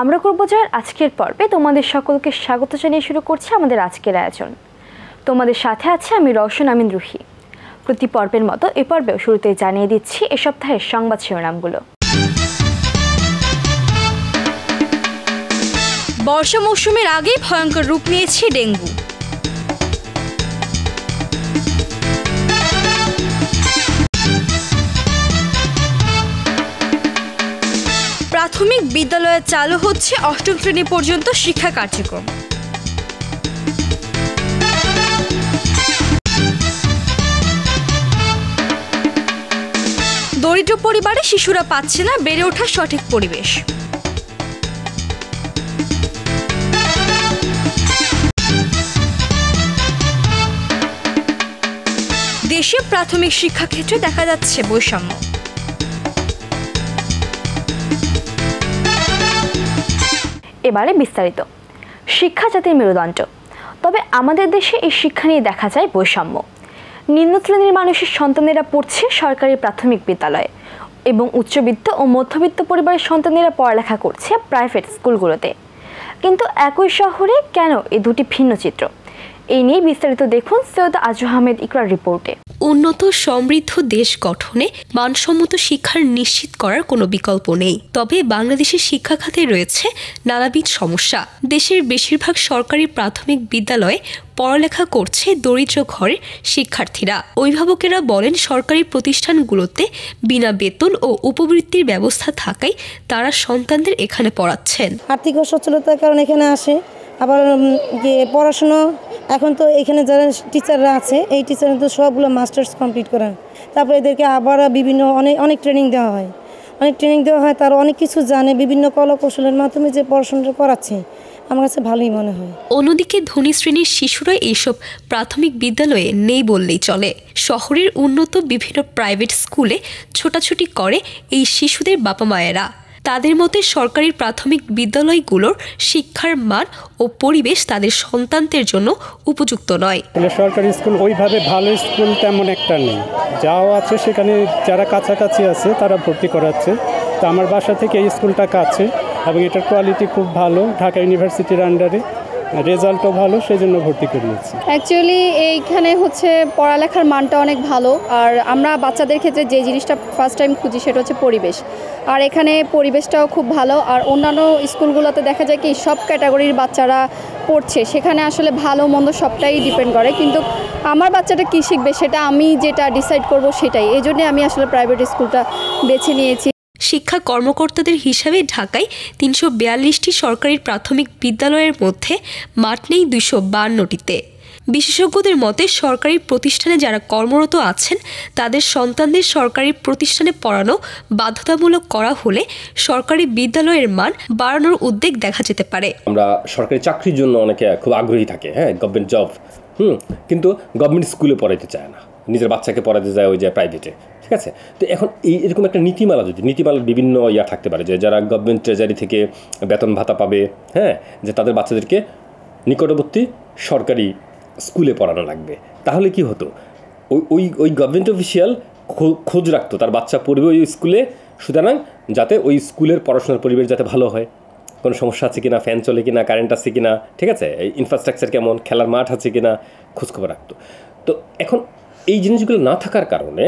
আমরা করব জয়ের আজকের পর্বে তোমাদের সকলকে স্বাগত জানিয়ে শুরু করছি আমাদের আজকের আয়োজন। তোমাদের সাথে আছে আমি রওশন আমিন রুহি। প্রতি পর্বের মতো এ পর্বেও শুরুতেই জানিয়ে দিচ্ছি এ সপ্তাহের সংবাদ শিরোনামগুলো। বর্ষা মৌসুমের আগেই ভয়ঙ্কর রূপ নিয়েছে ডেঙ্গু। প্রাথমিক বিদ্যালয়ে চালু হচ্ছে অষ্টম শ্রেণী পর্যন্ত শিক্ষা কার্যক্রম। দরিদ্র পরিবারে শিশুরা পাচ্ছে না বেড়ে ওঠার সঠিক পরিবেশ। দেশে প্রাথমিক শিক্ষাক্ষেত্রে দেখা যাচ্ছে বৈষম্য। এবারে বিস্তারিত। শিক্ষা জাতির মেরুদণ্ড, তবে আমাদের দেশে এই শিক্ষা নিয়ে দেখা যায় বৈষম্য। নিম্ন শ্রেণীর মানুষের সন্তানেরা পড়ছে সরকারি প্রাথমিক বিদ্যালয়ে এবং উচ্চবিত্ত ও মধ্যবিত্ত পরিবারের সন্তানেরা পড়ালেখা করছে প্রাইভেট স্কুলগুলোতে। কিন্তু একই শহরে কেন এই দুটি ভিন্ন চিত্র? এই নিয়ে বিস্তারিত দেখুন সৈয়দ আজু আহমেদ ইকরার রিপোর্টে। উন্নত সমৃদ্ধ দেশ গঠনে মানসম্মত শিক্ষার নিশ্চিত করার কোনো বিকল্প নেই, তবে বাংলাদেশের শিক্ষা খাতে রয়েছে নানাবিধ সমস্যা। দেশের বেশিরভাগ সরকারি প্রাথমিক বিদ্যালয়ে পড়ালেখা করছে দরিদ্র ঘরের শিক্ষার্থীরা। অভিভাবকেরা বলেন সরকারি প্রতিষ্ঠানগুলোতে বিনা বেতন ও উপবৃত্তির ব্যবস্থা থাকায় তারা সন্তানদের এখানে পড়াচ্ছেন। আর্থিক অসচ্ছলতার কারণে এখানে আসে। আবার পড়াশুনো এখন তো এখানে যারা টিচাররা আছে এই টিচার তো সবগুলো মাস্টার্স কমপ্লিট করেন, তারপরে এদেরকে আবার বিভিন্ন অনেক ট্রেনিং দেওয়া হয়, তারা অনেক কিছু জানে, বিভিন্ন কলা কৌশলের মাধ্যমে যে পড়াশোনাটা করাচ্ছে আমার কাছে ভালোই মনে হয়। অন্যদিকে ধনী শ্রেণীর শিশুরা এইসব প্রাথমিক বিদ্যালয়ে নেই বললেই চলে। শহরের উন্নত বিভিন্ন প্রাইভেট স্কুলে ছোটাছুটি করে এই শিশুদের বাবা মায়েরা। তাদের মতে সরকারি প্রাথমিক বিদ্যালয়গুলোর শিক্ষার মান ও পরিবেশ তাদের সন্তানদের জন্য উপযুক্ত নয়। সরকারি স্কুল ওইভাবে ভালো স্কুল তেমন একটা নেই, যাও আছে সেখানে যারা কাছাকাছি আছে তারা ভর্তি করাচ্ছে। তো আমার বাসা থেকে এই স্কুলটা কাছে এবং এটার কোয়ালিটি খুব ভালো, ঢাকা ইউনিভার্সিটির আন্ডারে, রেজাল্টও ভালো, সেই জন্য ভর্তি করিয়েছি। অ্যাকচুয়ালি এইখানে পড়ালেখার মানটা অনেক ভালো, আর আমরা বাচ্চাদের ক্ষেত্রে যে জিনিসটা ফার্স্ট টাইম খুঁজি সেটা হচ্ছে পরিবেশ, আর এখানে পরিবেশটাও খুব ভালো। আর অন্যান্য স্কুলগুলোতে দেখা যায় কি সব ক্যাটাগরির বাচ্চারা পড়ছে, সেখানে আসলে ভালো মন্দ সবটাই ডিপেন্ড করে, কিন্তু আমার বাচ্চাটা কী শিখবে সেটা আমি যেটা ডিসাইড করব সেটাই, এই জন্যে আমি আসলে প্রাইভেট স্কুলটা বেছে নিয়েছি। শিক্ষা কর্মকর্তাদের হিসাবে ঢাকায় ৩৪২টি সরকারি প্রাথমিক বিদ্যালয়ের মধ্যে মাঠ নেই ২৫২টিতে। বিশেষজ্ঞদের মতে সরকারি প্রতিষ্ঠানে যারা কর্মরত আছেন তাদের সন্তানদের সরকারি প্রতিষ্ঠানে পড়ানো বাধ্যতামূলক করা হলে সরকারি বিদ্যালয়ের মান বাড়ানোর উদ্যোগ দেখা যেতে পারে। আমরা সরকারি চাকরির জন্য অনেকে খুব আগ্রহী থাকে, গভর্নমেন্ট জব, কিন্তু গভর্নমেন্ট স্কুলে পড়াইতে চায় না, নিজের বাচ্চাকে পড়াতে যায় ওই যে প্রাইভেটে। ঠিক আছে, তো এখন এরকম একটা নীতিমালার বিভিন্ন থাকতে পারে যে যারা গভর্নমেন্ট ট্রেজারি থেকে বেতন ভাতা পাবে, যে তাদের বাচ্চাদেরকে নিকটবর্তী সরকারি স্কুলে পড়ানো লাগবে। তাহলে কি হতো, ওই গভর্নমেন্ট অফিসিয়াল খোঁজ রাখতো তার বাচ্চা পড়বে ওই স্কুলে, সুতরাং যাতে ওই স্কুলের পড়াশোনার পরিবেশ যাতে ভালো হয়, কোনো সমস্যা আছে কিনা, ফ্যান চলে কিনা, কারেন্ট আছে কিনা, ঠিক আছে, ইনফ্রাস্ট্রাকচার কেমন, খেলার মাঠ আছে কিনা, খোঁজখবর রাখতো। তো এখন এই জিনিসগুলো না থাকার কারণে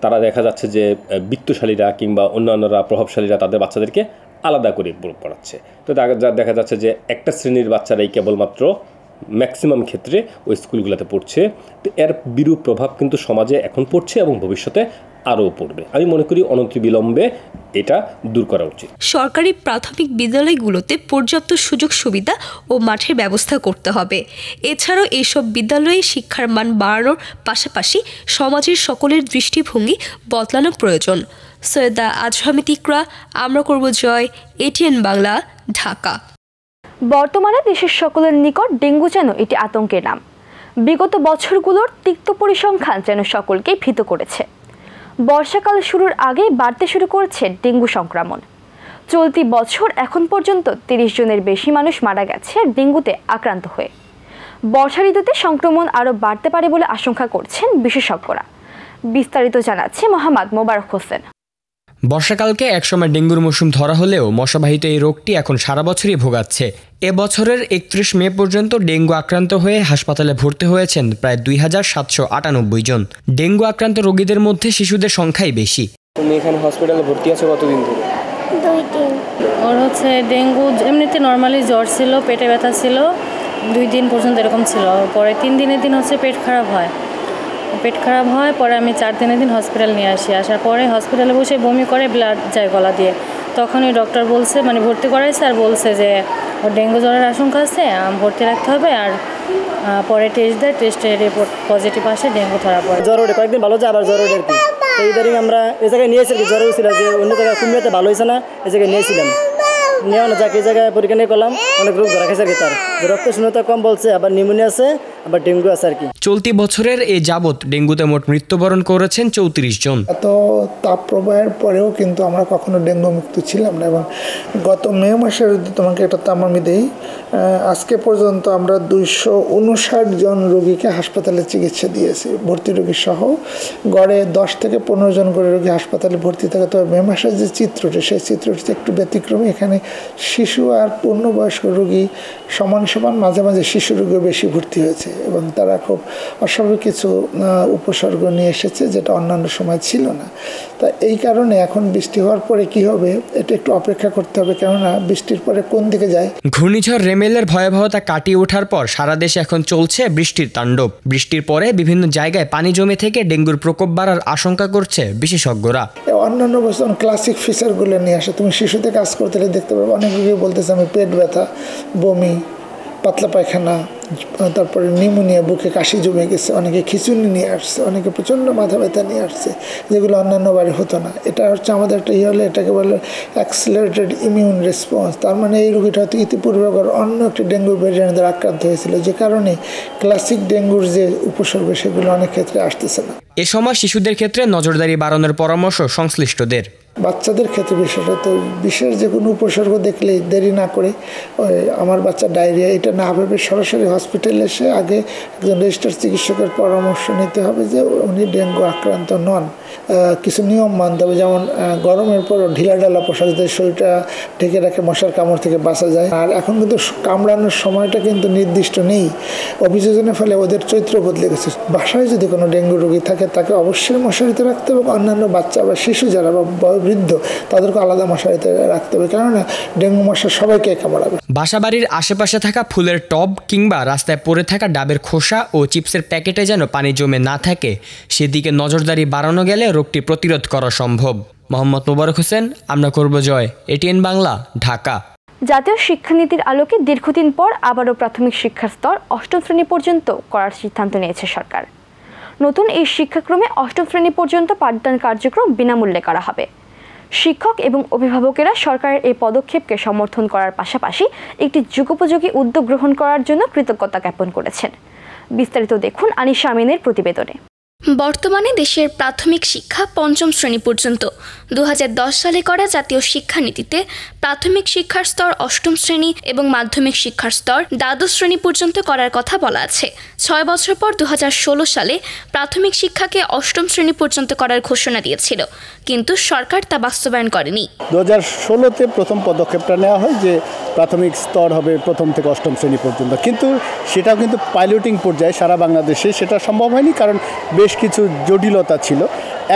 তারা দেখা যাচ্ছে যে বিত্তশালীরা কিংবা অন্যান্যরা প্রভাবশালীরা তাদের বাচ্চাদেরকে আলাদা করে পড়াচ্ছে। তো দেখা যাচ্ছে যে একটা শ্রেণীর বাচ্চারাই কেবলমাত্র ম্যাক্সিমাম ক্ষেত্রে ওই স্কুলগুলোতে পড়ছে। তো এর বিরূপ প্রভাব কিন্তু সমাজে এখন পড়ছে এবং ভবিষ্যতে আরও পড়বে। আমি মনে করি অনতিবিলম্বে এটা দূর করা উচিত। সরকারি প্রাথমিক বিদ্যালয়গুলোতে পর্যাপ্ত সুযোগ সুবিধা ও মাঠের ব্যবস্থা করতে হবে। এছাড়াও এইসব বিদ্যালয়ে শিক্ষার মান বাড়ানোর পাশাপাশি সমাজের সকলের দৃষ্টিভঙ্গি বদলানো প্রয়োজন। সৈয়দ আজু আহমেদ ইকরা, আমরা করব জয়, এটিএন বাংলা, ঢাকা। বর্তমানে দেশের সকলের নিকট ডেঙ্গু যেন এটি আতঙ্কের নাম। বিগত বছরগুলোর তিক্ত পরিসংখ্যান যেন সকলকে ভীত করেছে। বর্ষাকাল শুরুর আগেই বাড়তে শুরু করেছে ডেঙ্গু সংক্রমণ। চলতি বছর এখন পর্যন্ত ৩০ জনের বেশি মানুষ মারা গেছে ডেঙ্গুতে আক্রান্ত হয়ে। বর্ষা ঋতুতে সংক্রমণ আরও বাড়তে পারে বলে আশঙ্কা করছেন বিশেষজ্ঞরা। বিস্তারিত জানাচ্ছে মোহাম্মদ মোবারক হোসেন। বর্ষাকালকে একসময় ডেঙ্গুর মৌসুম ধরা হলেও মশাবাহিত এই রোগটি এখন সারা বছরই ভোগাচ্ছে। এবছরের 31 মে পর্যন্ত ডেঙ্গু আক্রান্ত হয়ে হাসপাতালে ভর্তি হয়েছেন প্রায় 2798 জন। ডেঙ্গু আক্রান্ত রোগীদের মধ্যে শিশুদের সংখ্যাই বেশি। তুমি এখানে হসপিটালে ভর্তি আছো কতদিন ধরে? 2 দিন। ওর হচ্ছে ডেঙ্গু, এমনিতে নর্মালি জ্বর ছিল, পেটে ব্যথা ছিল, 2 দিন পর্যন্ত এরকম ছিল। পরে 3 দিনের দিন হচ্ছে পেট খারাপ হয়, পরে আমি 4 দিনের দিন হসপিটাল নিয়ে আসার পরে হসপিটালে বসে বমি করে, ব্লাড যায় গলা দিয়ে। তখনই ডক্টর বলছে, মানে ভর্তি করাইছে আর বলছে যে ওর ডেঙ্গু জ্বরের আশঙ্কা আছে, ভর্তি রাখতে হবে। আর পরে টেস্ট দেয়, টেস্টের রিপোর্ট পজিটিভ আসে, ডেঙ্গু ধরা পড়ে। জ্বর ওঠে কয়েকদিন ভালো যায়, আবার জ্বর ওঠে আর কি। তো ইদারিং আমরা এই জায়গায় নিয়েছি, জ্বর হয়েছিল যে অন্য জায়গায় কুমিল্লাতে ভালো হয়েছে না, এই জায়গায় নিয়েছিলাম। নেওয়া না যাক, এই জায়গায় পরীক্ষা নিয়ে করলাম, অনেক রোগ ধরা খেয়েছে আর কি। তার রক্ত শূন্যতা কম বলছে, আবার নিউমোনিয়া আছে, আবার ডেঙ্গু আছে আর কি। চলতি বছরের এই যাবৎ ডেঙ্গুতে মোট মৃত্যুবরণ করেছেন 34 জন। এত তাপ প্রবাহের পরেও কিন্তু আমরা কখনো ডেঙ্গু মুক্ত ছিলাম না। এবং গত মে মাসে যদি তোমাকে একটা তামামি দেই, আজকে পর্যন্ত আমরা 259 জন রোগীকে হাসপাতালে চিকিৎসা দিয়েছি, ভর্তি রোগী সহ। গড়ে 10 থেকে 15 জন করে রোগী হাসপাতালে ভর্তি থাকে। তবে মে মাসের যে চিত্রটি, সেই চিত্রটি একটু ব্যতিক্রমী। এখানে শিশু আর পূর্ণবয়স্ক রোগী সমান, মাঝে মাঝে শিশু রোগীও বেশি ভর্তি হয়েছে এবং তারা খুব অস্বাভাবিক কিছু উপসর্গ নিয়ে এসেছে, যেটা অন্যান্য সময় ছিল না। তা এই কারণে এখন বৃষ্টি হওয়ার পরে কি হবে, এটা একটু অপেক্ষা করতে হবে, কেননা বৃষ্টির পরে কোন দিকে যায়। ঘূর্ণিঝড় রেমেলের ভয়াবহতা কাটিয়ে ওঠার পর সারা দেশে এখন চলছে বৃষ্টির তাণ্ডব। বৃষ্টির পরে বিভিন্ন জায়গায় পানি জমে থেকে ডেঙ্গুর প্রকোপ বাড়ার আশঙ্কা করছে বিশেষজ্ঞরা। অন্যান্য বছর ক্লাসিক ফিচারগুলো নিয়ে আসে। তুমি শিশুতে কাজ করতে দেখতে পারবে, অনেক রোগী বলতেছে আমি পেট ব্যথা, বমি, পাতলা পায়খানা, তারপরে নিউমোনিয়া, বুকে কাশি জমে গেছে, অনেকে খিচুনি নিয়ে আসছে, অনেকে প্রচণ্ড মাথা ব্যথা নিয়ে আসছে, যেগুলো অন্যান্য বারে হতো না। এটা হচ্ছে আমাদের একটা হলে এটাকে বলে অ্যাক্সিলারেটেড ইমিউন রেসপন্স। তার মানে এই রোগীটা হয়তো ইতিপূর্বে অন্য একটি ডেঙ্গু ভ্যারিয়েন্ট দ্বারা আক্রান্ত হয়েছিল, যে কারণে ক্লাসিক ডেঙ্গুর যে উপসর্গ সেগুলো অনেক ক্ষেত্রে আসতেছে না। এ সময় শিশুদের ক্ষেত্রে নজরদারি বাড়ানোর পরামর্শ সংশ্লিষ্টদের। বাচ্চাদের ক্ষেত্রে বিশেষত বিশেষ যে কোনো উপসর্গ দেখলে দেরি না করে, আমার বাচ্চা ডায়রিয়া, এটা না ভেবে সরাসরি হসপিটালে এসে আগে একজন রেজিস্টার্ড চিকিৎসকের পরামর্শ নিতে হবে যে উনি ডেঙ্গু আক্রান্ত নন। কিছু নিয়ম মানতে হবে, যেমন গরমের পর ঢিলাঢালা পোশাক, যাতে শরীরটা ঢেকে রাখে, মশার কামড় থেকে বাঁচা যায়। আর এখন কিন্তু কামড়ানোর সময়টা কিন্তু নির্দিষ্ট নেই, অভিযোজনের ফলে ওদের চরিত্র বদলে গেছে। বাসায় যদি কোনো ডেঙ্গু রোগী থাকে তাকে অবশ্যই মশারিতে রাখতে হবে, অন্যান্য বাচ্চা বা শিশু যারা বা বৃদ্ধ তাদেরকে আলাদা মশারিতে রাখতে হবে, কেননা ডেঙ্গু মশা সবাইকে কামড়াবে। বাসাবাড়ির আশেপাশে থাকা ফুলের টব কিংবা রাস্তায় পড়ে থাকা ডাবের খোসা ও চিপসের প্যাকেটে যেন পানি জমে না থাকে, সেদিকে নজরদারি বাড়ানো গেলে রোগটি প্রতিরোধ করা সম্ভব। মোহাম্মদ মোবারক হোসেন, আমরা করব জয়, এটিএন বাংলা, ঢাকা। জাতীয় শিক্ষানীতির আলোকে দীর্ঘদিন পর আবারও প্রাথমিক শিক্ষার স্তর 8ম শ্রেণী পর্যন্ত করার সিদ্ধান্ত নিয়েছে সরকার। নতুন এই শিক্ষাক্রমে 8ম শ্রেণী পর্যন্ত পাঠদান কার্যক্রম বিনামূল্যে করা হবে। শিক্ষক এবং অভিভাবকেরা সরকারের এই পদক্ষেপকে সমর্থন করার পাশাপাশি একটি যুগোপযোগী উদ্যোগ গ্রহণ করার জন্য কৃতজ্ঞতা জ্ঞাপন করেছেন। বিস্তারিত দেখুন আনিশা আমিনের প্রতিবেদনে। বর্তমানে দেশের প্রাথমিক শিক্ষা 5ম শ্রেণী পর্যন্ত। 2010 সালে করা জাতীয় শিক্ষানীতিতে প্রাথমিক শিক্ষার স্তর 8ম শ্রেণী এবং মাধ্যমিক শিক্ষার স্তর দ্বাদশ শ্রেণী পর্যন্ত করার কথা বলা আছে। 6 বছর পর 2016 সালে প্রাথমিক শিক্ষাকে 8ম শ্রেণী পর্যন্ত করার ঘোষণা দিয়েছিল, কিন্তু সরকার তা বাস্তবায়ন করেনি। 2016-তে প্রথম পদক্ষেপটা নেওয়া হয় যে প্রাথমিক স্তর হবে 1ম থেকে 8ম শ্রেণী পর্যন্ত, কিন্তু সেটাও কিন্তু পাইলটিং পর্যায়ে সারা বাংলাদেশে সেটা সম্ভব হয়নি, কারণ বেশ কিছু জটিলতা ছিল।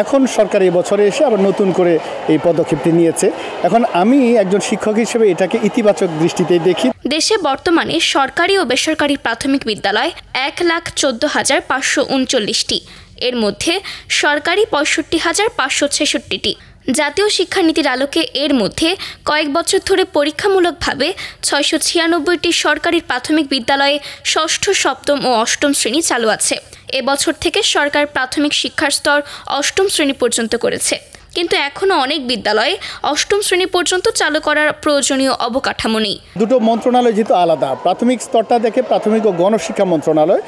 এখন সরকার এই বছরে এসে আবার নতুন করে এই পদক্ষেপটি নিয়েছে। এখন আমি একজন শিক্ষক হিসেবে এটাকে ইতিবাচক দৃষ্টিতে দেখি। দেশে বর্তমানে সরকারি ও বেসরকারি প্রাথমিক বিদ্যালয় 1,14,539টি, এর মধ্যে সরকারি 65,566টি। জাতীয় শিক্ষানীতির আলোকে এর মধ্যে কয়েক বছর ধরে পরীক্ষামূলকভাবে 696টি সরকারি প্রাথমিক বিদ্যালয়ে ষষ্ঠ, সপ্তম ও অষ্টম শ্রেণী চালু আছে। এবছর থেকে সরকার প্রাথমিক শিক্ষার স্তর 8ম শ্রেণী পর্যন্ত করেছে, কিন্তু এখনও অনেক বিদ্যালয়ে 8ম শ্রেণী পর্যন্ত চালু করার প্রয়োজনীয় অবকাঠামো নেই। দুটো মন্ত্রণালয় যেহেতু আলাদা, প্রাথমিক স্তরটা দেখে প্রাথমিক ও গণশিক্ষা মন্ত্রণালয়,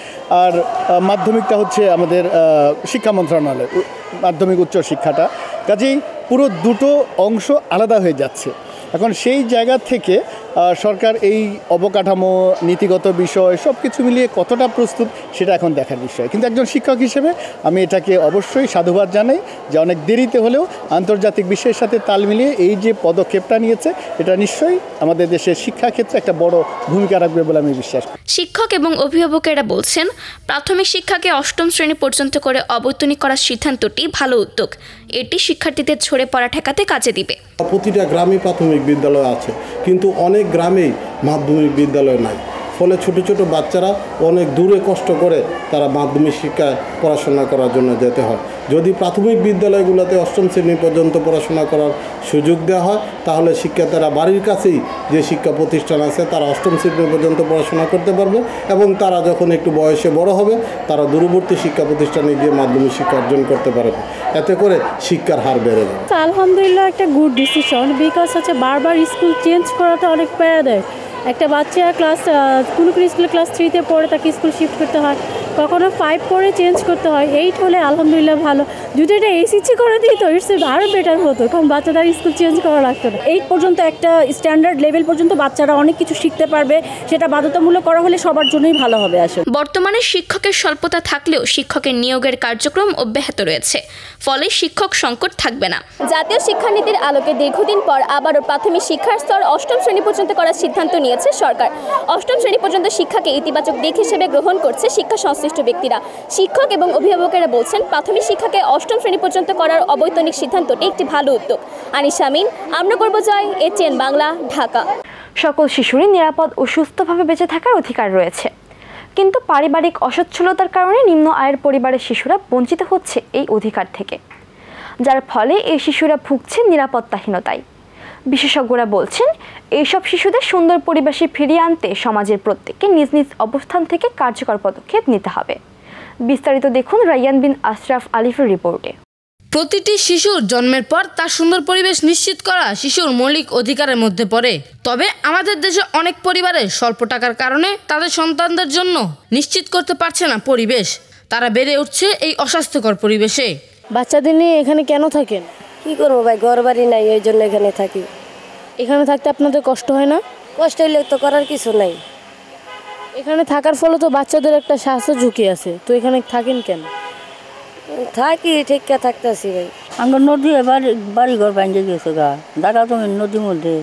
আর মাধ্যমিকটা হচ্ছে আমাদের শিক্ষা মন্ত্রণালয়, মাধ্যমিক উচ্চ শিক্ষাটা। কাজেই পুরো দুটো অংশ আলাদা হয়ে যাচ্ছে। এখন সেই জায়গা থেকে সরকার এই অবকাঠামো, নীতিগত বিষয় সব কিছু মিলিয়ে কতটা প্রস্তুত সেটা এখন দেখার বিষয়। কিন্তু একজন শিক্ষক হিসেবে আমি এটাকে অবশ্যই সাধুবাদ জানাই যে অনেক দেরিতে হলেও আন্তর্জাতিক বিশ্বের সাথে তাল মিলিয়ে এই যে পদক্ষেপটা নিয়েছে এটা নিশ্চয়ই আমাদের দেশের শিক্ষাক্ষেত্রে একটা বড় ভূমিকা রাখবে বলে আমি বিশ্বাস করি। শিক্ষক এবং অভিভাবকেরা বলছেন, প্রাথমিক শিক্ষাকে ৮ম শ্রেণী পর্যন্ত করে অবৈতনিক করার সিদ্ধান্তটি ভালো উদ্যোগ। এটি শিক্ষার্থীদের ঝরে পড়া ঠেকাতে কাজে দিবে। প্রতিটা গ্রামে প্রাথমিক বিদ্যালয় আছে, কিন্তু অনেক গ্রামেই মাধ্যমিক বিদ্যালয় নাই। ফলে ছোট ছোট বাচ্চারা অনেক দূরে কষ্ট করে তারা মাধ্যমিক শিক্ষায় পড়াশোনা করার জন্য যেতে হয়। যদি প্রাথমিক বিদ্যালয়গুলোতে ৮ম শ্রেণী পর্যন্ত পড়াশোনা করার সুযোগ দেওয়া হয়, তাহলে শিক্ষার্থীরা বাড়ির কাছেই যে শিক্ষা প্রতিষ্ঠান আছে তারা ৮ম শ্রেণী পর্যন্ত পড়াশোনা করতে পারবে, এবং তারা যখন একটু বয়সে বড় হবে তারা দূরবর্তী শিক্ষা প্রতিষ্ঠানে গিয়ে মাধ্যমিক শিক্ষা অর্জন করতে পারবে। এতে করে শিক্ষার হার বেড়ে যাবে। আলহামদুলিল্লাহ একটা গুড ডিসিশন, বিকজ হচ্ছে বারবার স্কুল চেঞ্জ করাটা অনেক প্যারা দেয়। একটা বাচ্চা কোনো স্কুলে ক্লাস 3-তে পড়ে তাকে স্কুল শিফট করতে হয়, কখনো 5 পড়ে চেঞ্জ করতে হয়, 8 হলে আলহামদুলিল্লাহ ভালো। যদি এটা এসিসি করে দিই তো ইটস আরও বেটার হতো, কারণ বাচ্চাদের স্কুল চেঞ্জ করা লাগতো না। 8 পর্যন্ত একটা স্ট্যান্ডার্ড লেভেল পর্যন্ত বাচ্চারা অনেক কিছু শিখতে পারবে, সেটা বাধ্যতামূলক করা হলে সবার জন্যই ভালো হবে। আসলে বর্তমানে শিক্ষকের স্বল্পতা থাকলেও শিক্ষকের নিয়োগের কার্যক্রম অব্যাহত রয়েছে, ফলে শিক্ষক সংকট থাকবে না। জাতীয় শিক্ষানীতির আলোকে দীর্ঘদিন পর আবারও প্রাথমিক শিক্ষার স্তর ৮ম শ্রেণী পর্যন্ত করার সিদ্ধান্ত নিয়েছে সরকার। ৮ম শ্রেণী পর্যন্ত শিক্ষাকে ইতিবাচক দিক হিসেবে গ্রহণ করছে শিক্ষা সংশ্লিষ্ট ব্যক্তিরা। শিক্ষক এবং অভিভাবকেরা বলছেন, প্রাথমিক শিক্ষাকে ৮ম শ্রেণী পর্যন্ত করার অবৈতনিক সিদ্ধান্তটি একটি ভালো উদ্যোগ। আনিশা আমিন, আমরা করব জয়, এটিএন বাংলা, ঢাকা। সকল শিশুরই নিরাপদ ও সুস্থভাবে বেঁচে থাকার অধিকার রয়েছে, কিন্তু পারিবারিক অসচ্ছলতার কারণে নিম্ন আয়ের পরিবারের শিশুরা বঞ্চিত হচ্ছে এই অধিকার থেকে, যার ফলে এই শিশুরা ভুগছে নিরাপত্তাহীনতায়। বিশেষজ্ঞরা বলছেন, এইসব শিশুদের সুন্দর পরিবেশে ফিরিয়ে আনতে সমাজের প্রত্যেককে নিজ নিজ অবস্থান থেকে কার্যকর পদক্ষেপ নিতে হবে। বিস্তারিত দেখুন রায়ান বিন আশরাফ আলিফের রিপোর্টে। প্রতিটি শিশুর জন্মের পর তার সুন্দর পরিবেশ নিশ্চিত করা শিশুর মৌলিক অধিকারের মধ্যে পড়ে। তবে আমাদের দেশে অনেক পরিবারে স্বল্প টাকার কারণে তাদের সন্তানদের জন্য নিশ্চিত করতে পারছে না পরিবেশ। তারা বেড়ে উঠছে এই অস্বাস্থ্যকর পরিবেশে। বাচ্চাদের নিয়ে এখানে কেন থাকেন? কি করবো ভাই, ঘর বাড়ি নাই, ওই জন্য এখানে থাকি। এখানে থাকতে আপনাদের কষ্ট হয় না? কষ্ট হইলে তো করার কিছু নাই। এখানে থাকার ফলে তো বাচ্চাদের একটা স্বাস্থ্য ঝুঁকি আছে, তো এখানে থাকেন কেন? থাকি, ঠিকঠাক থাকতেছি ভাই। আমরা নদী বাড়ি ঘর ভাঙে গেছে গা, দাদা তুমি নদীর মধ্যে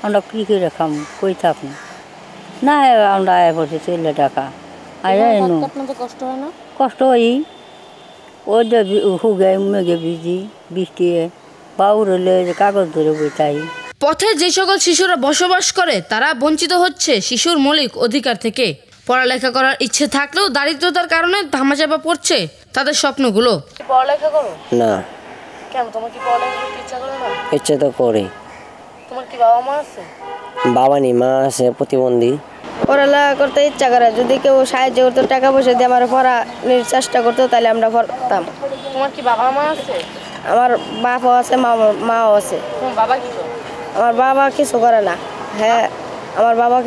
আমরা কী করে খাম, কই থাকুন না, আমরা আয় বসে চলে টাকা আপনাদের কষ্ট হয় না? কষ্ট হয়, ওই যে হুগে মেঘে ভিজি, বৃষ্টি বাউর হলে কাগজ ধরে বইতাই। পথে যে সকল শিশুরা বসবাস করে তারা বঞ্চিত হচ্ছে শিশুর মৌলিক অধিকার থেকে। পড়ালেখা করার ইচ্ছে থাকলেও দারিদ্রতার কারণে ধামাচাপা পড়ছে তাদের স্বপ্নগুলো। পড়ালেখা করো না। কেন, তোমার কি পড়ালেখা করতে ইচ্ছা করে না? ইচ্ছে তো করে। তোমার কি বাবা মা আছে? বাবা নেই, মা আছে প্রতিবন্ধী। পড়ালেখা করতে ইচ্ছা করে, যদি কেউ সাহায্য করতো, টাকা পয়সা দিয়ে আমার পড়ার চেষ্টা করতো, তাহলে আমরা পড়তাম। তোমার কি বাবা মা আছে? আমার বাপও আছে, মাও আছে। তোমার বাবা কি করে? আমার বাবা কিছু করে না। হ্যাঁ, আমার বাবা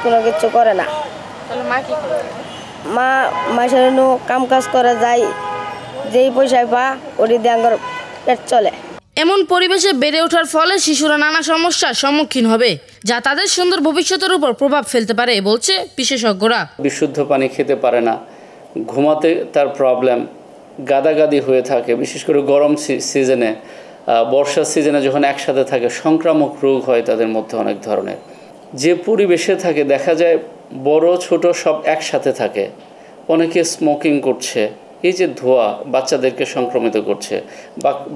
কোনো কিছু করে না। তাহলে মা কি করে? মা মাসের কাম কাজ করে যায়, যেই পয়সায় পা ওটি দিয়ে আমার পেট চলে। এমন পরিবেশে বেড়ে ওঠার ফলে শিশুরা নানা সমস্যার সম্মুখীন হবে, যা তাদের সুন্দর ভবিষ্যতের উপর প্রভাব ফেলতে পারে বলছে বিশেষজ্ঞরা। বিশুদ্ধ পানি খেতে পারে না, ঘুমাতে তার প্রবলেম, গাদাগাদি হয়ে থাকে, বিশেষ করে গরম সিজনে, বর্ষার সিজনে যখন একসাথে থাকে সংক্রামক রোগ হয় তাদের মধ্যে অনেক ধরনের। যে পরিবেশে থাকে দেখা যায় বড় ছোট সব একসাথে থাকে, অনেকে স্মোকিং করছে, এই যে ধোঁয়া বাচ্চাদেরকে সংক্রমিত করছে,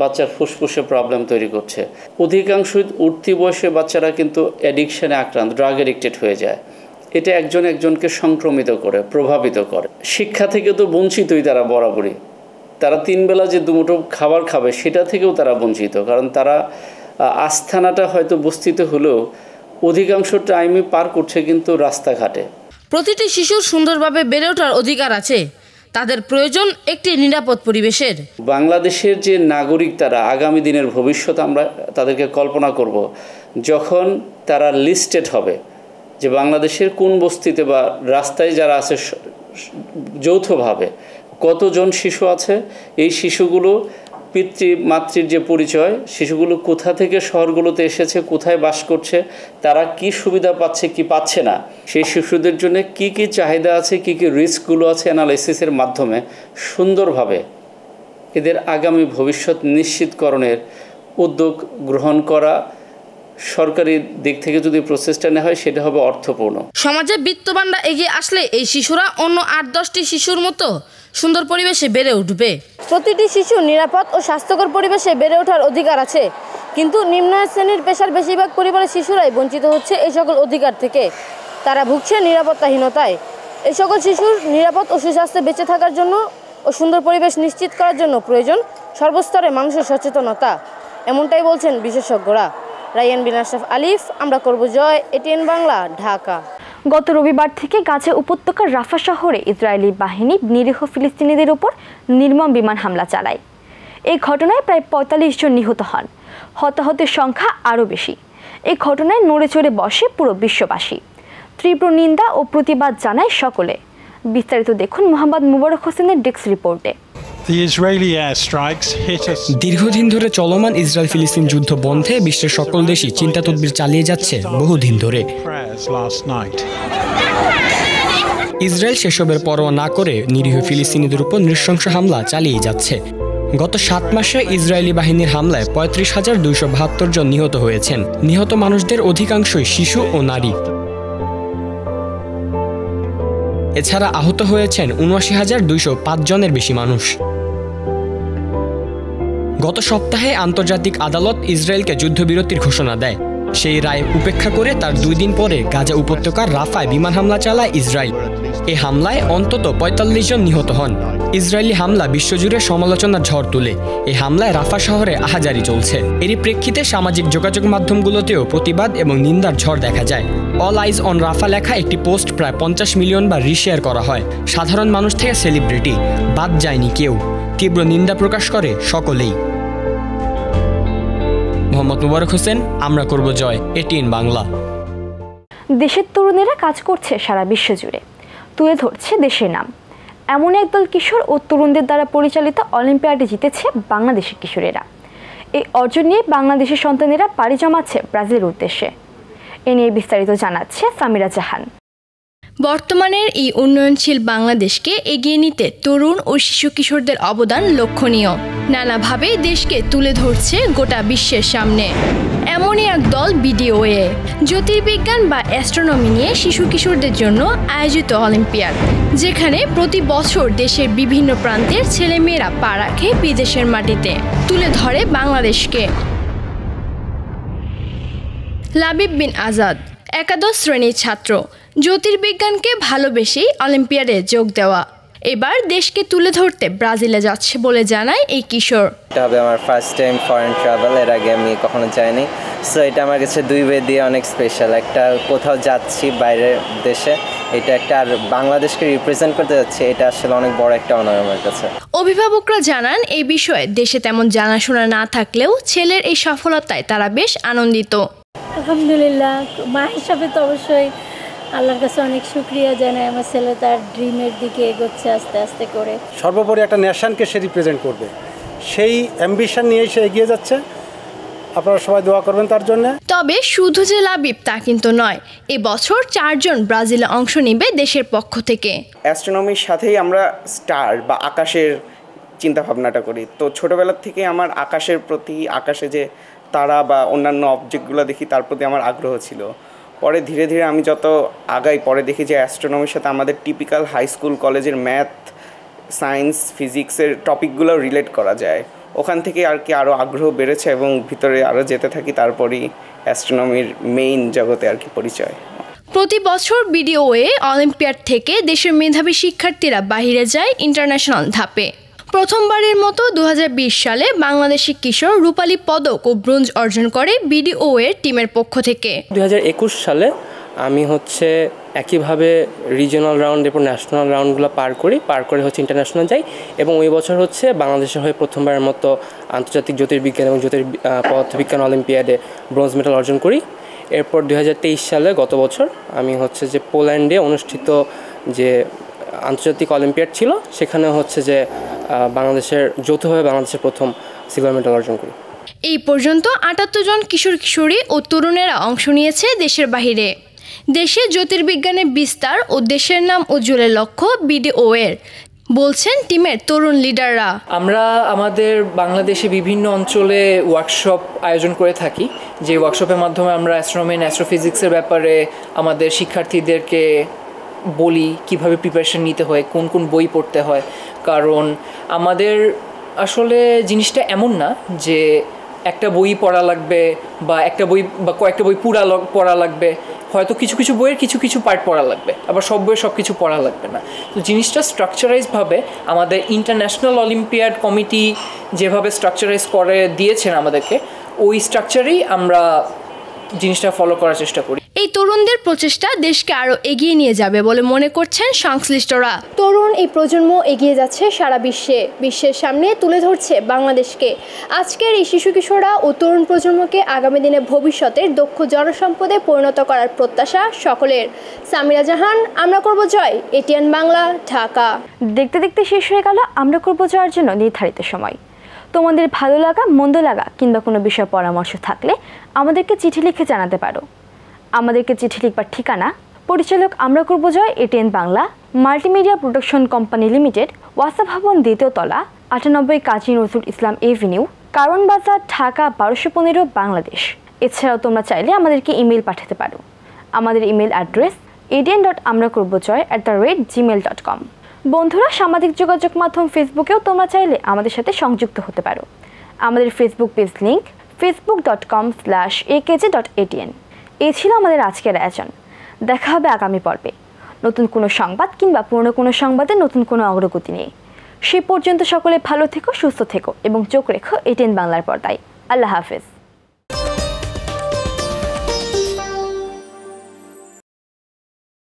বাচ্চার ফুসফুসে প্রবলেম তৈরি করছে। অধিকাংশ উঠতি বয়সে বাচ্চারা কিন্তু অ্যাডিকশানে আক্রান্ত, ড্রাগ এডিক্টেড হয়ে যায়। এটা একজনকে সংক্রমিত করে, প্রভাবিত করে। শিক্ষা থেকে তো বঞ্চিতই তারা বরাবরই। তারা 3 বেলা যে দুমুঠো খাবার খাবে সেটা থেকেও তারা বঞ্চিত, কারণ তারা আস্থানাটা হয়তো বস্তিতে হলেও অধিকাংশ টাইমই পার করছে কিন্তু রাস্তাঘাটে। প্রতিটি শিশুর সুন্দরভাবে বেড়ে ওঠার অধিকার আছে, তাদের প্রয়োজন একটি নিরাপদ পরিবেশের। বাংলাদেশের যে নাগরিক তারা আগামী দিনের ভবিষ্যৎ আমরা তাদেরকে কল্পনা করব যখন তারা লিস্টেড হবে, যে বাংলাদেশের কোন বস্তিতে বা রাস্তায় যারা আছে যৌথভাবে কতজন শিশু আছে, এই শিশুগুলো পিতৃমাতৃর যে পরিচয়, শিশুগুলো কোথা থেকে শহরগুলোতে এসেছে, কোথায় বাস করছে, তারা কি সুবিধা পাচ্ছে কি পাচ্ছে না, সেই শিশুদের জন্য কি কি চাহিদা আছে, কি কি রিস্কগুলো আছে, অ্যানালাইসিসের মাধ্যমে সুন্দরভাবে এদের আগামী ভবিষ্যৎ নিশ্চিতকরণের উদ্যোগ গ্রহণ করা, সরকারি দিক থেকে যদি প্রচেষ্টা নেওয়া হয় সেটা হবে অর্থপূর্ণ। সমাজে বিত্তবানরা এগিয়ে আসলে এই শিশুরা অন্য 8-10টি শিশুর মতো সুন্দর পরিবেশে বেড়ে উঠবে। প্রতিটি শিশু নিরাপদ ও স্বাস্থ্যকর পরিবেশে বেড়ে ওঠার অধিকার আছে, কিন্তু নিম্ন শ্রেণীর পেশার বেশিরভাগ পরিবারের শিশুরাই বঞ্চিত হচ্ছে এই সকল অধিকার থেকে। তারা ভুগছে নিরাপত্তাহীনতায়। এই সকল শিশুর নিরাপদ ও সুস্বাস্থ্যে বেঁচে থাকার জন্য ও সুন্দর পরিবেশ নিশ্চিত করার জন্য প্রয়োজন সর্বস্তরে মানুষের সচেতনতা, এমনটাই বলছেন বিশেষজ্ঞরা। রায়ান বিন আশরাফ আলিফ, আমরা করব জয়, এটিএন বাংলা, ঢাকা। গত রবিবার থেকে গাজা উপত্যকার রাফা শহরে ইসরায়েলি বাহিনী নিরীহ ফিলিস্তিনিদের উপর নির্মম বিমান হামলা চালায়। এই ঘটনায় প্রায় 45 জন নিহত হন। হতাহতের সংখ্যা আরও বেশি। এই ঘটনায় নড়ে চড়ে বসে পুরো বিশ্ববাসী। তীব্র নিন্দা ও প্রতিবাদ জানায় সকলে। বিস্তারিত দেখুন মোহাম্মদ মুবারক হোসেনের ডেস্ক রিপোর্টে। দীর্ঘদিন ধরে চলমান ইসরায়েল ফিলিস্তিন যুদ্ধ বন্ধে বিশ্বের সকল দেশই চিন্তা তদবির চালিয়ে যাচ্ছে বহুদিন ধরে। ইসরায়েল সেসবের পরোয়া না করে নিরীহ ফিলিস্তিনিদের উপর নৃশংস হামলা চালিয়ে যাচ্ছে। গত 7 মাসে ইসরায়েলি বাহিনীর হামলায় 35,272 জন নিহত হয়েছেন। নিহত মানুষদের অধিকাংশই শিশু ও নারী। এছাড়া আহত হয়েছেন 79,205 জনের বেশি মানুষ। গত সপ্তাহে আন্তর্জাতিক আদালত ইসরায়েলকে যুদ্ধবিরতির ঘোষণা দেয়। সেই রায় উপেক্ষা করে তার 2 দিন পরে গাজা উপত্যকার রাফায় বিমান হামলা চালায় ইসরায়েল। এই হামলায় অন্তত 45 জন নিহত হন। ইসরায়েলি হামলা বিশ্বজুড়ে সমালোচনার ঝড় তুলে। এই হামলায় রাফা শহরে আহাজারি চলছে। এরই প্রেক্ষিতে সামাজিক যোগাযোগ মাধ্যমগুলোতেও প্রতিবাদ এবং নিন্দার ঝড় দেখা যায়। অল আইজ অন রাফা লেখা একটি পোস্ট প্রায় 50 মিলিয়ন বার রিশেয়ার করা হয়। সাধারণ মানুষ থেকে সেলিব্রিটি বাদ যায়নি কেউ। তীব্র নিন্দা প্রকাশ করে সকলেই। মোহাম্মদ মুবারক হোসেন, আমরা করব জয়, এটিএন বাংলা। দেশের তরুণেরা কাজ করছে সারা বিশ্ব জুড়ে, তুলে ধরছে দেশের নাম। এমন একদল কিশোর ও তরুণদের দ্বারা পরিচালিত অলিম্পিয়াডে জিতেছে বাংলাদেশের কিশোরেরা। এই অর্জন নিয়ে বাংলাদেশের সন্তানেরা পাড়ি জমাচ্ছে ব্রাজিলের উদ্দেশ্যে। এ নিয়ে বিস্তারিত জানাচ্ছে সামিরা জাহান। বর্তমানের এই উন্নয়নশীল বাংলাদেশকে এগিয়ে নিতে তরুণ ও শিশু কিশোরদের অবদান লক্ষণীয়। নানাভাবে দেশকে তুলে ধরছে গোটা বিশ্বের সামনে। এমনই এক দল বিডিওএ, জ্যোতির্বিজ্ঞান বা অ্যাস্ট্রোনমি নিয়ে শিশু কিশোরদের জন্য আয়োজিত অলিম্পিয়াড, যেখানে প্রতি বছর দেশের বিভিন্ন প্রান্তের ছেলেমেয়েরা পা রাখে বিদেশের মাটিতে, তুলে ধরে বাংলাদেশকে। লাবিব বিন আজাদ, একাদশ শ্রেণীর ছাত্র, জ্যোতির্বিজ্ঞানকে ভালোবেসেই অলিম্পিয়াডে যোগ দেওয়া। এবার দেশকে তুলে ধরতে ব্রাজিলে যাচ্ছে বলে জানায় এই কিশোর। এটা হবে আমার ফার্স্ট টাইম ফরেন ট্রাভেল, এর আগে আমি কখনো যাইনি। সো এটা আমার কাছে 2 ওয়ে দিয়ে অনেক স্পেশাল। একটা কোথাও যাচ্ছি বাইরের দেশে, এটা একটা, আর বাংলাদেশকে রিপ্রেজেন্ট করতে যাচ্ছি, এটা আসলে অনেক বড় একটা অনার আমার কাছে। অভিভাবকরা জানান এই বিষয়ে দেশে তেমন জানাশোনা না থাকলেও ছেলের এই সফলতায় তারা বেশ আনন্দিত। আলহামদুলিল্লাহ, মা হিসাবে তো অবশ্যই আল্লাহর কাছে অনেক শুকরিয়া জানাই। আমার ছেলে তার ড্রিমের দিকে এগোচ্ছে আস্তে আস্তে করে। সর্বোপরি একটা নেশনকে সে রিপ্রেজেন্ট করবে, সেই অ্যাম্বিশন নিয়ে সে এগিয়ে যাচ্ছে। আপনারা সবাই দোয়া করবেন তার জন্য। তবে শুধু যে লাবিব তা কিন্তু নয়, এবছর 4 জন ব্রাজিলে অংশ নেবে দেশের পক্ষ থেকে। অ্যাস্ট্রোনমির সাথেই আমরা স্টার বা আকাশের চিন্তাভাবনাটা করি। তো ছোটোবেলার থেকে আমার আকাশের প্রতি, আকাশে যে তারা বা অন্যান্য অবজেক্টগুলো দেখি তার প্রতি আমার আগ্রহ ছিল। পরে ধীরে ধীরে আমি যত আগাই, পরে দেখি যে অ্যাস্ট্রোনমির সাথে আমাদের টিপিক্যাল হাই স্কুল কলেজের ম্যাথ, সায়েন্স, ফিজিক্সের টপিকগুলো রিলেট করা যায়। ওখান থেকে আর কি আরও আগ্রহ বেড়েছে এবং ভিতরে আরও যেতে থাকি। তারপরই অ্যাস্ট্রোনমির মেইন জগতে আর কি পরিচয়। প্রতি বছর বিডিওএ অলিম্পিয়াড থেকে দেশের মেধাবী শিক্ষার্থীরা বাইরে যায় ইন্টারন্যাশনাল ধাপে। প্রথমবারের মতো 2020 সালে বাংলাদেশি কিশোর রূপালী পদক ও ব্রোঞ্জ অর্জন করে বিডিওএর টিমের পক্ষ থেকে। 2021 সালে আমি একইভাবে রিজিওনাল রাউন্ড এবং ন্যাশনাল রাউন্ডগুলো পার করে ইন্টারন্যাশনাল যাই, এবং ওই বছর বাংলাদেশের হয়ে প্রথমবারের মতো আন্তর্জাতিক জ্যোতির্বিজ্ঞান এবং পদার্থবিজ্ঞান অলিম্পিয়াডে ব্রোঞ্জ মেডেল অর্জন করি। এরপর 2023 সালে গত বছর আমি যে পোল্যান্ডে অনুষ্ঠিত যে আন্তর্জাতিক অলিম্পিয়াড ছিল, সেখানে বাংলাদেশের যৌথভাবে বাংলাদেশের প্রথম সিলভার মেডেল অর্জন করি। এই পর্যন্ত ৭৮ জন কিশোর কিশোরী ও তরুণেরা অংশ নিয়েছে দেশের বাহিরে। দেশে জ্যোতির্বিজ্ঞানে বিস্তার ও দেশের নাম উজ্জ্বলের লক্ষ্য BDO এর, বলছেন টিমের তরুণ লিডাররা। আমরা আমাদের বাংলাদেশে বিভিন্ন অঞ্চলে ওয়ার্কশপ আয়োজন করে থাকি, যে ওয়ার্কশপের মাধ্যমে আমরা অ্যাস্ট্রোনমি অ্যান্ড অ্যাস্ট্রোফিজিক্সের ব্যাপারে আমাদের শিক্ষার্থীদেরকে বলি কিভাবে প্রিপারেশন নিতে হয়, কোন কোন বই পড়তে হয়। কারণ আমাদের আসলে জিনিসটা এমন না যে একটা বই পড়া লাগবে বা একটা বই বা কয়েকটা বই পড়া লাগবে, হয়তো কিছু কিছু বইয়ের কিছু কিছু পার্ট পড়া লাগবে, আবার সব বইয়ের সব কিছু পড়া লাগবে না। তো জিনিসটা স্ট্রাকচারাইজভাবে আমাদের ইন্টারন্যাশনাল অলিম্পিয়াড কমিটি যেভাবে স্ট্রাকচারাইজ করে দিয়েছেন আমাদেরকে, ওই স্ট্রাকচারেই আমরা জিনিসটা ফলো করার চেষ্টা করি। এই তরুণদের প্রচেষ্টা দেশকে আরও এগিয়ে নিয়ে যাবে বলে মনে করছেন সংশ্লিষ্টরা। তরুণ এই প্রজন্ম এগিয়ে যাচ্ছে সারা বিশ্বের সামনে তুলে ধরছে বাংলাদেশকে। আজকের এই শিশু কিশোররা ও তরুণ প্রজন্মকে আগামী দিনে ভবিষ্যতের দক্ষ জনসম্পদে পরিণত করার প্রত্যাশা সকলের। সামিরা জাহান, আমরা করব জয়, ATN বাংলা, ঢাকা। দেখতে দেখতে শেষ হয়ে গেল আমরা করব জয়ের জন্য নির্ধারিত সময়। তোমাদের ভালো লাগা, মন্দ লাগা কিংবা কোনো বিষয়ে পরামর্শ থাকলে আমাদেরকে চিঠি লিখে জানাতে পারো। আমাদেরকে চিঠি লিখবার ঠিকানা: পরিচালক আমরা করব জয়, ATN Bangla, multimedia production company limited, ওয়াসা ভবন, 2য় তলা, 98 কাজী নজরুল ইসলাম এভিনিউ, কারণ বাজার, ঢাকা 1215, বাংলাদেশ। এছাড়াও তোমরা চাইলে আমাদেরকে ইমেল পাঠাতে পারো। আমাদের ইমেল অ্যাড্রেস adn.amrakorbojoy@gmail.com। বন্ধুরা, সামাজিক যোগাযোগ মাধ্যম ফেসবুকেও তোমরা চাইলে আমাদের সাথে সংযুক্ত হতে পারো। আমাদের ফেসবুক পেজ লিঙ্ক facebook.com/akj.atn। এই ছিল আমাদের আজকের আয়োজন। দেখা হবে আগামী পর্বে নতুন কোনো সংবাদ কিংবা পুরনো কোনো সংবাদের নতুন কোনো অগ্রগতি নিয়ে। সে পর্যন্ত সকলে ভালো থেকো, সুস্থ থেকো এবং চোখ রেখো ATN বাংলার পর্দায়। আল্লাহ হাফেজ।